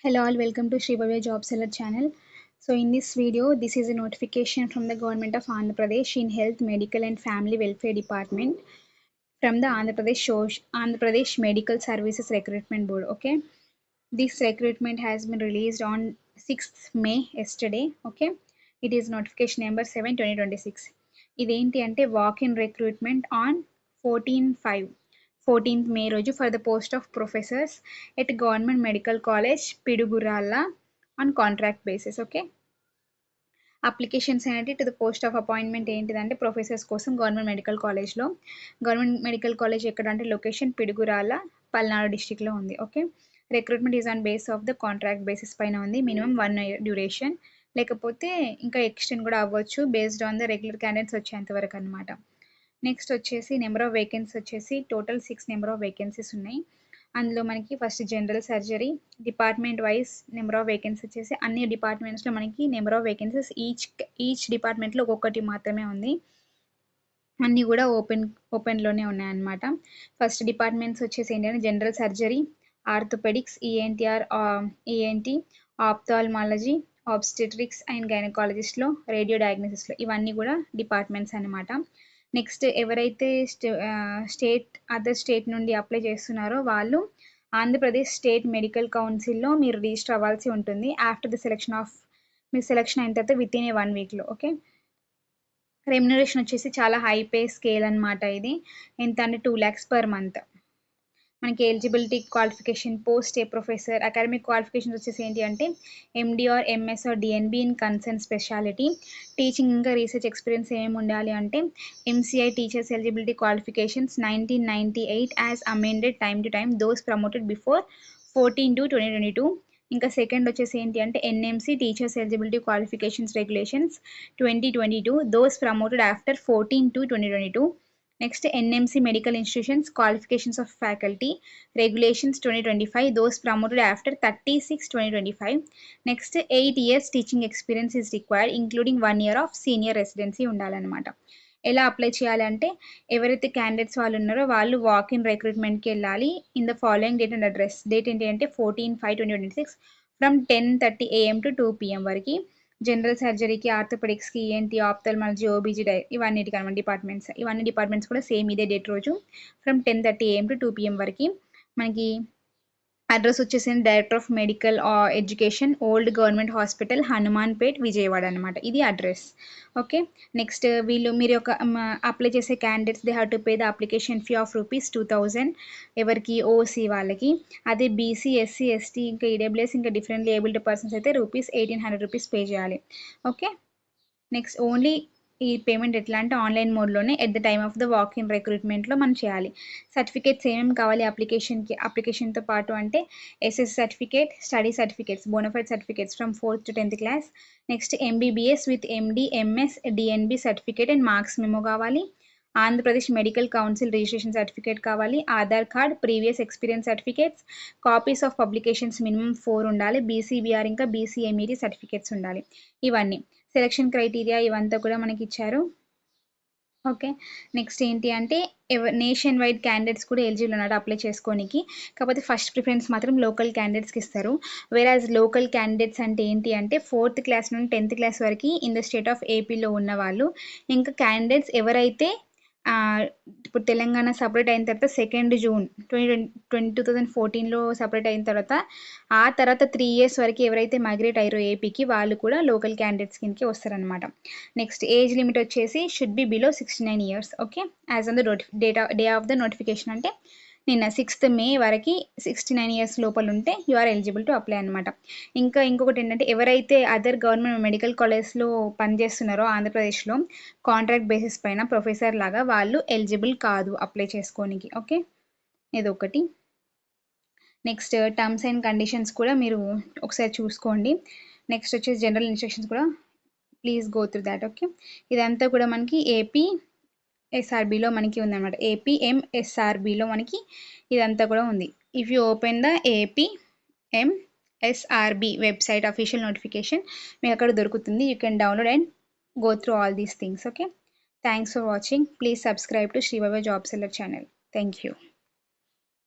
Hello all, welcome to Sri Bhavya Job Seller channel. So in this video, this is a notification from the government of Andhra Pradesh in Health, Medical and Family Welfare Department from the Andhra Pradesh Medical Services Recruitment Board. Okay, this recruitment has been released on 6th May yesterday. Okay, it is notification number 7 2026. ఇదేంటి అంటే walk-in recruitment on 14th May రోజు for the post of professors at Government Medical College Piduguralla on contract basis. Okay, applications అనేది to the post of appointment ఏంటిదంటే professors కోసం government medical college ఎక్కడ అంటే location Piduguralla Palnadu డిస్టిక్లో ఉంది. Okay, recruitment is on base of the contract basis పైన ఉంది. Minimum 1 year duration, లేకపోతే ఇంకా ఎక్స్టెండ్ కూడా అవ్వచ్చు based on the regular candidates వచ్చేంత వరకు అనమాట. నెక్స్ట్ వచ్చేసి నెంబర్ ఆఫ్ వేకెన్సీ వచ్చేసి టోటల్ 6 నెంబర్ ఆఫ్ వేకెన్సీస్ ఉన్నాయి. అందులో మనకి first general surgery department wise number of vacancy వచ్చేసి అన్ని డిపార్ట్మెంట్స్లో మనకి నెంబర్ ఆఫ్ వేకెన్సీస్ ఈచ్ డిపార్ట్మెంట్లో ఒక్కొక్కటి మాత్రమే ఉంది. అన్నీ కూడా ఓపెన్లోనే ఉన్నాయన్నమాట. ఫస్ట్ డిపార్ట్మెంట్స్ వచ్చేసి ఏంటంటే general surgery, orthopaedics, ENT, ophthalmology, obstetrics and గైనకాలజిస్ట్లో, రేడియో డయాగ్నోసిస్లో, ఇవన్నీ కూడా డిపార్ట్మెంట్స్ అనమాట. నెక్స్ట్ ఎవరైతే అదర్ స్టేట్ నుండి అప్లై చేస్తున్నారో వాళ్ళు ఆంధ్రప్రదేశ్ స్టేట్ మెడికల్ కౌన్సిల్లో మీరు రిజిస్టర్ అవ్వాల్సి ఉంటుంది. ఆఫ్టర్ ద మీరు సెలెక్షన్ అయిన తర్వాత విత్ ఇన్ 1 weekలో. ఓకే, రెమ్యునరేషన్ వచ్చేసి చాలా హై పే స్కేల్ అనమాట. ఇది ఎంత అంటే 2 lakhs per month. మనకి eligibility qualification post a professor, academic qualifications వచ్చేసి ఏంటి అంటే MD or MS or DNB in concern speciality, teaching ఇంకా రీసెర్చ్ ఎక్స్పీరియన్స్ ఏమేమి ఉండాలి అంటే MCI teachers eligibility qualifications 1998 as amended time to time, those promoted before 14/2/2022. ఇంకా second వచ్చేసి ఏంటి అంటే NMC teachers eligibility qualifications regulations 2022, those promoted after 14/2/2022. Next NMC medical institutions qualifications of faculty regulations 2025, those promoted after 30/6/2025. Next 8 years teaching experience is required including 1 year of senior residency ఉండాలన్నమాట. ఎలా apply చేయాలంటే ఎవరైతే candidates వాళ్ళు ఉన్నారో వాళ్ళు walk in రిక్రూట్మెంట్కి వెళ్ళాలి. In the following date and address. Date ఏంటి అంటే 14/5/2026 ఫ్రమ్ 10:30 AM to 2 PM వరకు. జనరల్ సర్జరీకి, ఆర్థోపెడిక్స్కి, ఈఎన్టీ, ఆప్థాల్మాలజీ, ఓబీజీ ఇవన్నిటికి అనమాట డిపార్ట్మెంట్స్. ఇవన్నీ డిపార్ట్మెంట్స్ కూడా సేమ్ ఇదే డేట్ రోజు ఫ్రమ్ 10:30 AM to 2 PM వరకు. మనకి అడ్రస్ వచ్చేసి director of medical education, old government hospital, Hanumanpet, Vijayawada అనమాట. ఇది అడ్రస్. ఓకే, నెక్స్ట్ మీరు ఒక అప్లై చేసే candidates they have to pay the application fee of ₹2,000 ఎవరికి ఓసీ వాళ్ళకి. అదే బీసీ, ఎస్సీ, ఎస్టీ ఇంకా ఈడబ్ల్యూఎస్ ఇంకా డిఫరెంట్లీ ఏబుల్డ్ పర్సన్స్ అయితే ₹1,800 పే చేయాలి. ఓకే, నెక్స్ట్ ఓన్లీ ఈ పేమెంట్ ఎట్లా అంటే ఆన్లైన్ మోడ్లోనే at the time of the walk in రిక్రూట్మెంట్లో మనం చేయాలి. సర్టిఫికేట్స్ ఏమేమి కావాలి అప్లికేషన్తో పాటు అంటే S S certificate, study certificates, bonafide certificates from 4th to 10th class, next MBBS with MD, MS, DNB certificate and marks memo కావాలి. Andhra Pradesh medical council registration certificate కావాలి. Aadhaar card, previous experience certificates, copies of publications minimum 4 ఉండాలి. బీసీబీఆర్ ఇంకా బీసీఎంఈడి certificates ఉండాలి. ఇవన్నీ selection criteria ఇవంతా కూడా మనకి ఇచ్చారు. ఓకే, నెక్స్ట్ ఏంటి అంటే నేషన్ వైడ్ క్యాండిడేట్స్ కూడా ఎలిజిబుల్ అన్నట్టు అప్లై చేసుకోనికి. కాకపోతే ఫస్ట్ ప్రిఫరెన్స్ మాత్రం లోకల్ క్యాండిడేట్స్కి ఇస్తారు. వేరాజ్ లోకల్ క్యాండిడేట్స్ అంటే ఏంటి అంటే 4th class నుండి 10th class వరకు ఇన్ ద స్టేట్ ఆఫ్ ఏపీలో ఉన్న వాళ్ళు, ఇంకా క్యాండిడేట్స్ ఎవరైతే ఇప్పుడు తెలంగాణ సపరేట్ అయిన తర్వాత 2nd June 2014లో సపరేట్ అయిన తర్వాత ఆ తర్వాత 3 years వరకు ఎవరైతే మైగ్రేట్ అయ్యారో ఏపీకి వాళ్ళు కూడా లోకల్ క్యాండిడేట్స్ కిందకి వస్తారనమాట. నెక్స్ట్ ఏజ్ లిమిట్ వచ్చేసి should be below 69 years. Okay, as on the day of the notification అంటే నిన్న 6th May వరకు 69 years లోపల ఉంటే you are eligible to apply అనమాట. ఇంకొకటి ఏంటంటే ఎవరైతే అదర్ గవర్నమెంట్ మెడికల్ కాలేజ్లో పనిచేస్తున్నారో ఆంధ్రప్రదేశ్లో కాంట్రాక్ట్ బేసిస్ పైన ప్రొఫెసర్ లాగా వాళ్ళు ఎలిజిబుల్ కాదు అప్లై చేసుకోనికి. ఓకే, ఇదొకటి. నెక్స్ట్ టర్మ్స్ అండ్ కండిషన్స్ కూడా మీరు ఒకసారి చూసుకోండి. నెక్స్ట్ వచ్చేసి జనరల్ ఇన్స్ట్రక్షన్స్ కూడా please go through that. Okay, ఇదంతా కూడా మనకి ఏపీఎస్ఆర్బిలో మనకి ఉందన్నమాట. ఏపీఎంఎస్ఆర్బిలో మనకి ఇదంతా కూడా ఉంది. If you open the APMSRB website official notification మీకు అక్కడ దొరుకుతుంది. You can download and go through all these things. Okay, thanks for watching. Please subscribe to Sri Bhavya Job Seller channel. Thank you.